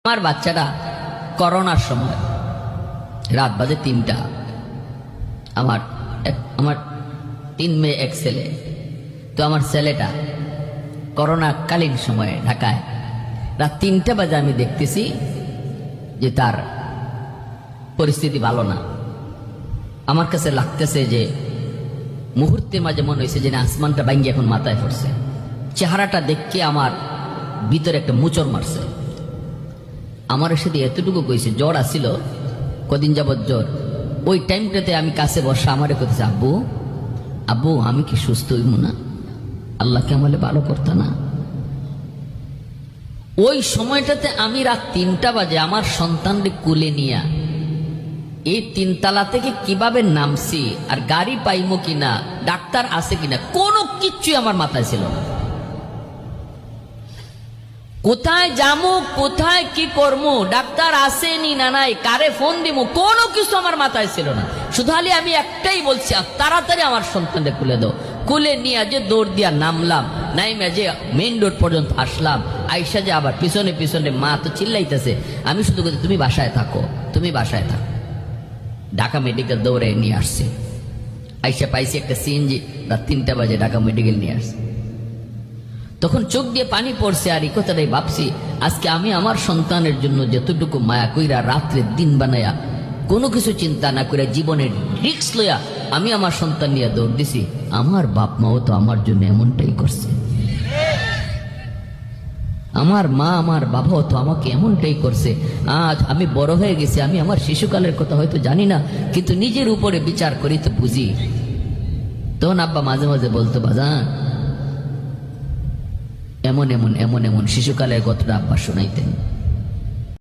আমার বাচ্চাটা করোনার সময় রাত বাজে ৩টা, আমার ৩ মেয়ে ১ ছেলে। তো আমার ছেলেটা করোনা কালীন সময়ে ঢাকায় রাত ৩টা বাজে আমি দেখতেছি যে তার পরিস্থিতি ভালো না। আমার কাছে লাগতেছে যে মুহূর্তে মাঝে মনে হয়েছে যে আসমানটা ভাঙ্গি এখন মাথায় পড়ছে। চেহারাটা দেখে আমার ভিতরে একটা মুচড় মারছে। আমার সাথে এতটুকু কইছে, জ্বর আসছিল কদিন যাবৎ জ্বর। ওই টাইমটাতে আমি কাছে বসা আমারে কইতেছে, আব্বু আব্বু আমি কি সুস্থ হইব না? আল্লাহকে আমলে ভালো করতে না। ওই সময়টাতে আমি রাত ৩টা বাজে আমার সন্তানকে কুলে নিয়া এই ৩ তলা থেকে কিভাবে নামছি, আর গাড়ি পাইমো কিনা, ডাক্তার আছে কিনা, কোনো কিচ্ছুই আমার মাথায় ছিল না। কোথায় যামু, কোথায় কি করবো, ডাক্তার আসেনি না নাই, কারে ফোন দিব, কোনো কিছু আমার মাথায় ছিল না। শুধু খালি আমি একটাই বলছি, তাড়াতাড়ি আমার সন্তানকে খুলে দাও। কুলে নিয়ে যে দৌড় দিয়া নামলাম, নাইমে যে মেইন রোড পর্যন্ত আসলাম। আইসা যে আবার পিছনে পিছনে মা তো চিল্লাইতেছে, আমি শুধু বলছি তুমি বাসায় থাকো, তুমি বাসায় থাকো। ঢাকা মেডিকেল দৌড়ে নিয়ে আসছি। আইসা পাইছি একটা সিএনজি, রাত ৩টা বাজে ঢাকা মেডিকেল নিয়ে আসছি। তখন চোখ দিয়ে পানি পড়ছে, আর এই কথাটাই ভাবছি, আজকে আমি আমার সন্তানের জন্য যতটুকু মায়া কইরা রাত্রে দিন বানায়া কোনো কিছু চিন্তা না করে জীবনের রিস্ক লইয়া আমি আমার সন্তান নিয়ে দৌড় দিছি। আমার বাপ মাও তো আমার জন্য এমনটাই করছে, আমার মা আমার বাবাও তো আমাকে এমনটাই করছে। আজ আমি বড় হয়ে গেছি, আমি আমার শিশুকালের কথা হয়তো জানি না, কিন্তু নিজের উপরে বিচার করি তো বুঝি। তখন আব্বা মাঝে মাঝে বলতো, বাজান এমন এমন এমন এমন শিশুকালের কথাটা আব্বা শোনাইতেন।